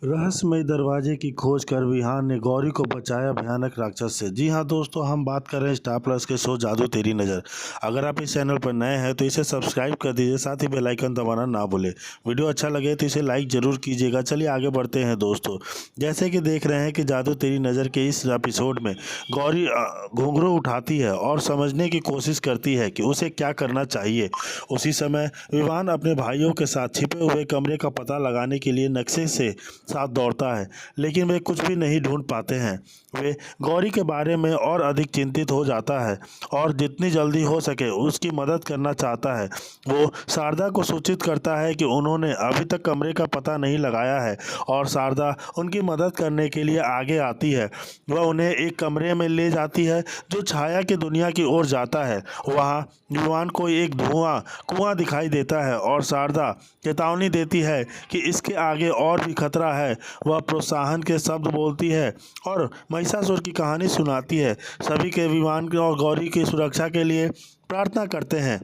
रहस्यमय दरवाजे की खोज कर विहान ने गौरी को बचाया भयानक राक्षस से। जी हाँ दोस्तों, हम बात कर रहे हैं स्टार प्लस के शो जादू तेरी नज़र। अगर आप इस चैनल पर नए हैं तो इसे सब्सक्राइब कर दीजिए, साथ ही बेल आइकन दबाना ना भूलें। वीडियो अच्छा लगे तो इसे लाइक ज़रूर कीजिएगा। चलिए आगे बढ़ते हैं दोस्तों। जैसे कि देख रहे हैं कि जादू तेरी नज़र के इस एपिसोड में गौरी घुंघरू उठाती है और समझने की कोशिश करती है कि उसे क्या करना चाहिए। उसी समय विवान अपने भाइयों के साथ छिपे हुए कमरे का पता लगाने के लिए नक्शे से साथ दौड़ता है, लेकिन वे कुछ भी नहीं ढूंढ पाते हैं। वे गौरी के बारे में और अधिक चिंतित हो जाता है और जितनी जल्दी हो सके उसकी मदद करना चाहता है। वो शारदा को सूचित करता है कि उन्होंने अभी तक कमरे का पता नहीं लगाया है और शारदा उनकी मदद करने के लिए आगे आती है। वह उन्हें एक कमरे में ले जाती है जो छाया की दुनिया की ओर जाता है। वहाँ युवान को एक कुआं दिखाई देता है और शारदा चेतावनी देती है कि इसके आगे और भी खतरा है। वह प्रोत्साहन के शब्द बोलती है और महिषासुर की कहानी सुनाती है। सभी के विमान और गौरी की सुरक्षा के लिए प्रार्थना करते हैं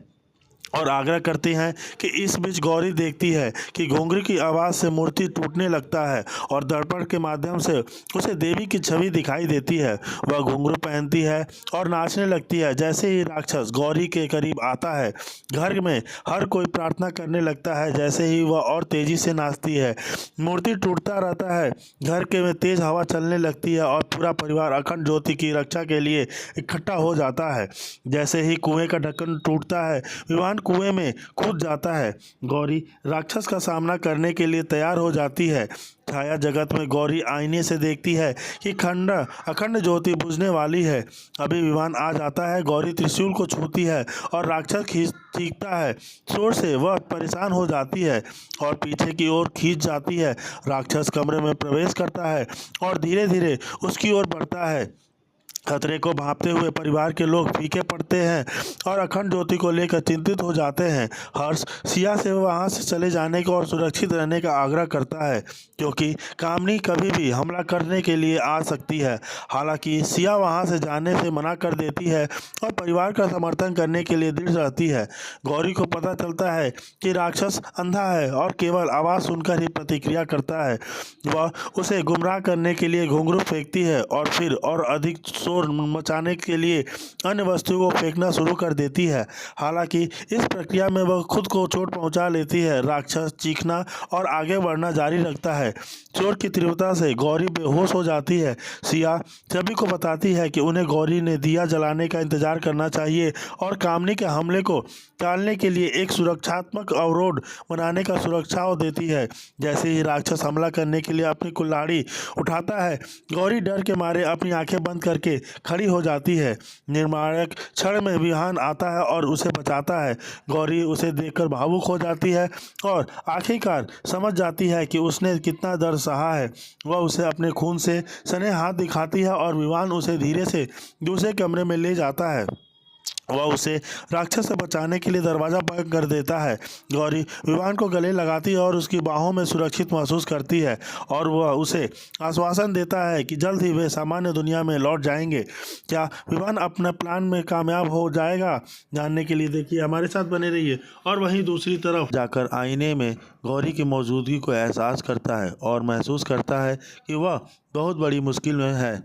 और आग्रह करती हैं कि इस बीच गौरी देखती है कि घुंघरू की आवाज़ से मूर्ति टूटने लगता है और दर्पण के माध्यम से उसे देवी की छवि दिखाई देती है। वह घुंघरू पहनती है और नाचने लगती है। जैसे ही राक्षस गौरी के करीब आता है, घर में हर कोई प्रार्थना करने लगता है। जैसे ही वह और तेज़ी से नाचती है, मूर्ति टूटता रहता है। घर के में तेज़ हवा चलने लगती है और पूरा परिवार अखंड ज्योति की रक्षा के लिए इकट्ठा हो जाता है। जैसे ही कुएं का ढक्कन टूटता है, विमान कुएं में कूद जाता है। गौरी राक्षस का सामना करने के लिए तैयार हो जाती है। छाया जगत में गौरी आईने से देखती है कि अखंड ज्योति बुझने वाली है। अभी विमान आ जाता है। गौरी त्रिशूल को छूती है और राक्षस चीखता है जोर से। वह परेशान हो जाती है और पीछे की ओर खींच जाती है। राक्षस कमरे में प्रवेश करता है और धीरे धीरे उसकी ओर बढ़ता है। खतरे को भांपते हुए परिवार के लोग फीके पड़ते हैं और अखंड ज्योति को लेकर चिंतित हो जाते हैं। हर्ष सिया से वहां से चले जाने का और सुरक्षित रहने का आग्रह करता है, क्योंकि कामनी कभी भी हमला करने के लिए आ सकती है। हालांकि सिया वहां से जाने से मना कर देती है और परिवार का समर्थन करने के लिए दृढ़ रहती है। गौरी को पता चलता है कि राक्षस अंधा है और केवल आवाज़ सुनकर ही प्रतिक्रिया करता है। वह उसे गुमराह करने के लिए घुंघरू फेंकती है और फिर और अधिक शोर मचाने के लिए अन्य वस्तुओं को फेंकना शुरू कर देती है। हालांकि इस प्रक्रिया में वह खुद को चोट पहुंचा लेती है। राक्षस चीखना और आगे बढ़ना जारी रखता है। चोट की तीव्रता से गौरी बेहोश हो जाती है। सिया सभी को बताती है कि उन्हें गौरी ने दिया जलाने का इंतजार करना चाहिए और कामनी के हमले को टालने के लिए एक सुरक्षात्मक अवरोध बनाने का सुझाव देती है। जैसे ही राक्षस हमला करने के लिए अपनी कुल्हाड़ी उठाता है, गौरी डर के मारे अपनी आंखें बंद करके खड़ी हो जाती है। निर्णायक क्षण में विहान आता है और उसे बचाता है। गौरी उसे देखकर भावुक हो जाती है और आखिरकार समझ जाती है कि उसने कितना दर्द सहा है। वह उसे अपने खून से सने हाथ दिखाती है और विहान उसे धीरे से दूसरे कमरे में ले जाता है। वह उसे राक्षस से बचाने के लिए दरवाज़ा बंद कर देता है। गौरी विवान को गले लगाती है और उसकी बाहों में सुरक्षित महसूस करती है और वह उसे आश्वासन देता है कि जल्द ही वे सामान्य दुनिया में लौट जाएंगे। क्या विवान अपने प्लान में कामयाब हो जाएगा? जानने के लिए देखिए, हमारे साथ बने रहिए। और वहीं दूसरी तरफ जाकर आईने में गौरी की मौजूदगी को एहसास करता है और महसूस करता है कि वह बहुत बड़ी मुश्किल में है।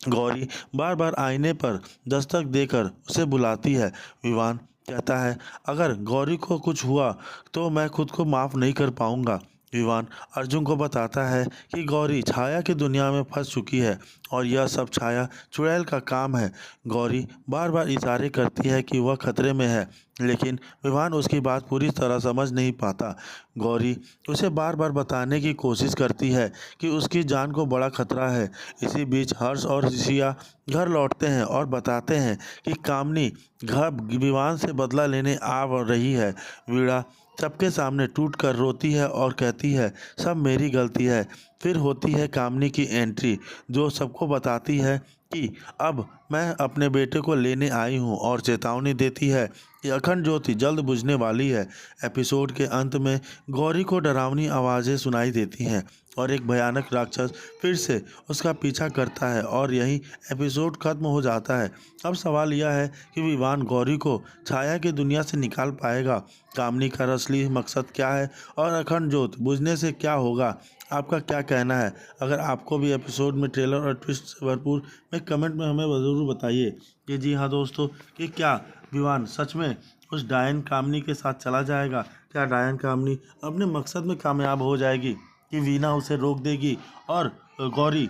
गौरी बार बार आईने पर दस्तक देकर उसे बुलाती है। विवान कहता है, अगर गौरी को कुछ हुआ तो मैं खुद को माफ़ नहीं कर पाऊंगा। विवान अर्जुन को बताता है कि गौरी छाया की दुनिया में फंस चुकी है और यह सब छाया चुड़ैल का काम है। गौरी बार बार इशारे करती है कि वह खतरे में है, लेकिन विवान उसकी बात पूरी तरह समझ नहीं पाता। गौरी उसे बार बार बताने की कोशिश करती है कि उसकी जान को बड़ा खतरा है। इसी बीच हर्ष और सिया घर लौटते हैं और बताते हैं कि कामनी घर विवान से बदला लेने आ रही है। वीणा सबके सामने टूटकर रोती है और कहती है, सब मेरी गलती है। फिर होती है कामनी की एंट्री, जो सबको बताती है कि अब मैं अपने बेटे को लेने आई हूँ और चेतावनी देती है कि अखंड ज्योति जल्द बुझने वाली है। एपिसोड के अंत में गौरी को डरावनी आवाज़ें सुनाई देती हैं और एक भयानक राक्षस फिर से उसका पीछा करता है और यहीं एपिसोड खत्म हो जाता है। अब सवाल यह है कि विवान गौरी को छाया की दुनिया से निकाल पाएगा? कामनी का असली मकसद क्या है और अखंड ज्योत बुझने से क्या होगा? आपका क्या कहना है? अगर आपको भी एपिसोड में ट्रेलर और ट्विस्ट से भरपूर में कमेंट में हमें ज़रूर बताइए कि जी हाँ दोस्तों, कि क्या विवान सच में उस डायन कामनी के साथ चला जाएगा? क्या डायन कामनी अपने मकसद में कामयाब हो जाएगी कि वीना उसे रोक देगी और गौरी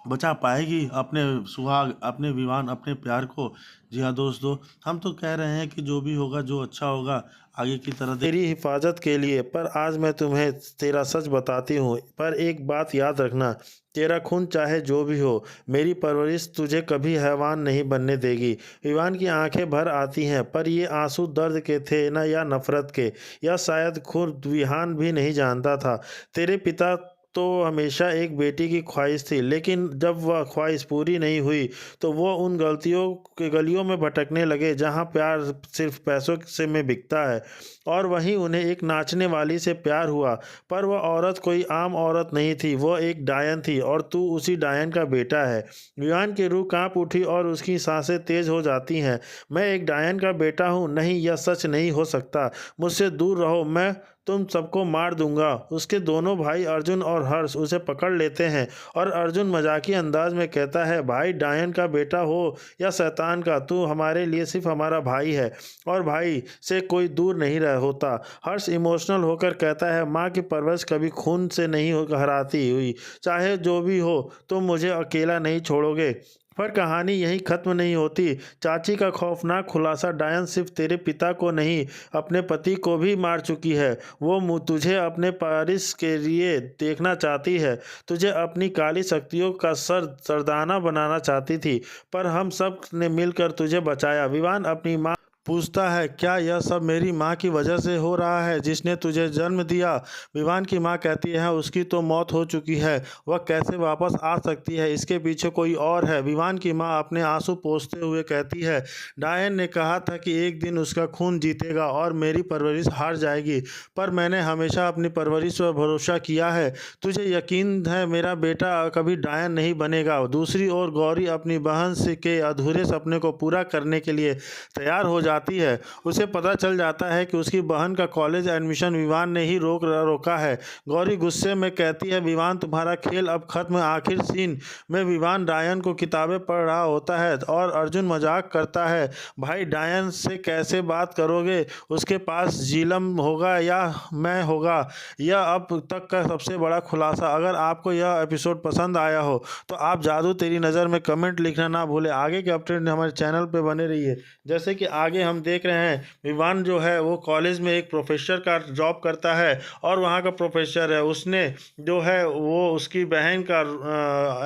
बचा पाएगी अपने सुहाग, अपने विवान, अपने प्यार को? जी हाँ दोस्तों, हम तो कह रहे हैं कि जो भी होगा, जो अच्छा होगा आगे की तरह तेरी हिफाजत के लिए। पर आज मैं तुम्हें तेरा सच बताती हूँ, पर एक बात याद रखना, तेरा खून चाहे जो भी हो, मेरी परवरिश तुझे कभी हैवान नहीं बनने देगी। विवान की आंखें भर आती हैं, पर ये आंसू दर्द के थे न या नफरत के, या शायद खुद विहान भी नहीं जानता था। तेरे पिता तो हमेशा एक बेटी की ख्वाहिश थी, लेकिन जब वह ख्वाहिश पूरी नहीं हुई तो वो उन गलतियों के गलियों में भटकने लगे जहाँ प्यार सिर्फ पैसों से में बिकता है। और वहीं उन्हें एक नाचने वाली से प्यार हुआ, पर वह औरत कोई आम औरत नहीं थी, वह एक डायन थी, और तू उसी डायन का बेटा है। विवान की रूह कांप उठी और उसकी सांसें तेज हो जाती हैं। मैं एक डायन का बेटा हूँ? नहीं, यह सच नहीं हो सकता। मुझसे दूर रहो, मैं तुम सबको मार दूंगा। उसके दोनों भाई अर्जुन और हर्ष उसे पकड़ लेते हैं और अर्जुन मजाकी अंदाज में कहता है, भाई डायन का बेटा हो या शैतान का, तू हमारे लिए सिर्फ हमारा भाई है, और भाई से कोई दूर नहीं रह होता। हर्ष इमोशनल होकर कहता है, माँ की परवरिश कभी खून से नहीं हराती हुई, चाहे जो भी हो तुम मुझे अकेला नहीं छोड़ोगे। पर कहानी यही खत्म नहीं होती। चाची का खौफनाक खुलासा, डायन सिर्फ तेरे पिता को नहीं, अपने पति को भी मार चुकी है। वो तुझे अपने पारिस के लिए देखना चाहती है, तुझे अपनी काली शक्तियों का सरदाना बनाना चाहती थी, पर हम सब ने मिलकर तुझे बचाया। विवान अपनी माँ पूछता है, क्या यह सब मेरी माँ की वजह से हो रहा है, जिसने तुझे जन्म दिया? विवान की माँ कहती है, उसकी तो मौत हो चुकी है, वह कैसे वापस आ सकती है? इसके पीछे कोई और है। विवान की माँ अपने आंसू पोंछते हुए कहती है, डायन ने कहा था कि एक दिन उसका खून जीतेगा और मेरी परवरिश हार जाएगी, पर मैंने हमेशा अपनी परवरिश पर भरोसा किया है। तुझे यकीन है मेरा बेटा कभी डायन नहीं बनेगा? दूसरी ओर गौरी अपनी बहन से के अधूरे सपने को पूरा करने के लिए तैयार हो जाती है। उसे पता चल जाता है कि उसकी बहन का कॉलेज एडमिशन विवान ने ही रोका है। गौरी गुस्से में कहती है, विवान तुम्हारा खेल अब खत्म। आखिर सीन में विवान डायन को किताबें पढ़ रहा होता है और अर्जुन मजाक करता है, भाई डायन से कैसे बात करोगे, उसके पास जीलम होगा या मैं होगा। यह अब तक का सबसे बड़ा खुलासा। अगर आपको यह एपिसोड पसंद आया हो तो आप जादू तेरी नज़र में कमेंट लिखना ना भूलें। आगे के अपडेट हमारे चैनल पर बने रहिए। जैसे कि आगे हम देख रहे हैं, विवान जो है वो कॉलेज में एक प्रोफेसर का जॉब करता है, और वहाँ का प्रोफेसर है उसने जो है वो उसकी बहन का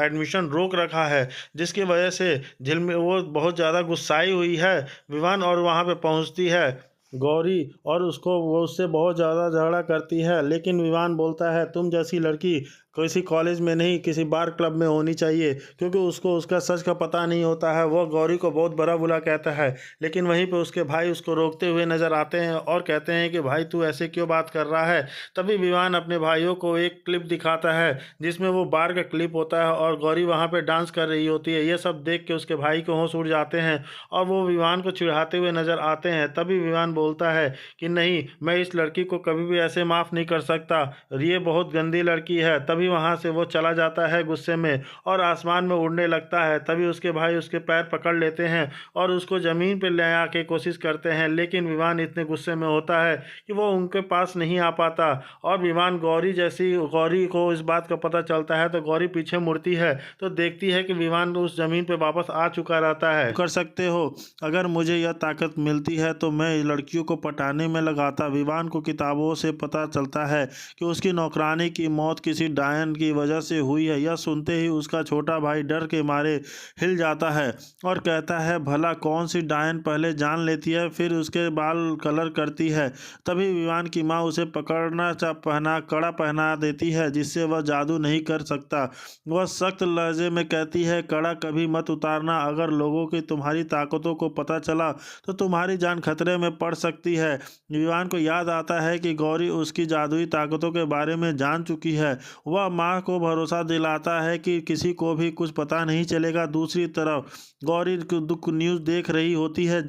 एडमिशन रोक रखा है, जिसकी वजह से झिलमिल वो बहुत ज़्यादा गुस्साई हुई है विवान, और वहाँ पे पहुँचती है गौरी और वो उससे बहुत ज़्यादा झगड़ा करती है। लेकिन विवान बोलता है, तुम जैसी लड़की किसी कॉलेज में नहीं, किसी बार क्लब में होनी चाहिए, क्योंकि उसको उसका सच का पता नहीं होता है। वह गौरी को बहुत बुरा बुला कहता है, लेकिन वहीं पे उसके भाई उसको रोकते हुए नज़र आते हैं और कहते हैं कि भाई तू ऐसे क्यों बात कर रहा है। तभी विवान अपने भाइयों को एक क्लिप दिखाता है जिसमें वो बार का क्लिप होता है और गौरी वहाँ पर डांस कर रही होती है। ये सब देख के उसके भाई को होश उड़ जाते हैं और वो विवान को चिढ़ाते हुए नज़र आते हैं। तभी विवान बोलता है कि नहीं, मैं इस लड़की को कभी भी ऐसे माफ़ नहीं कर सकता, ये बहुत गंदी लड़की है। तभी वहां से वो चला जाता है गुस्से में और आसमान में उड़ने लगता है। तभी उसके भाई उसके पैर पकड़ लेते हैं और उसको ज़मीन पर ले आके कोशिश करते हैं, लेकिन विवान इतने गुस्से में होता है कि वो उनके पास नहीं आ पाता। और विवान गौरी को इस बात का पता चलता है तो गौरी पीछे मुड़ती है तो देखती है कि विवान उस ज़मीन पर वापस आ चुका रहता है। कर सकते हो, अगर मुझे यह ताकत मिलती है तो मैं लड़कियों को पटाने में लगाता। विवान को किताबों से पता चलता है कि उसकी नौकरानी की मौत किसी डायन की वजह से हुई है। यह सुनते ही उसका छोटा भाई डर के मारे हिल जाता है और कहता है, भला कौन सी डायन पहले जान लेती है फिर उसके बाल कलर करती है। तभी विवान की माँ उसे कड़ा पहना देती है जिससे वह जादू नहीं कर सकता। वह सख्त लहजे में कहती है, कड़ा कभी मत उतारना, अगर लोगों की तुम्हारी ताकतों को पता चला तो तुम्हारी जान खतरे में पड़ सकती है। विवान को याद आता है कि गौरी उसकी जादुई ताकतों के बारे में जान चुकी है। वह माँ को भरोसा दिलाता है कि किसी को भी कुछ पता नहीं चलेगा। दूसरी तरफ गौरी दुख न्यूज़ देख रही होती है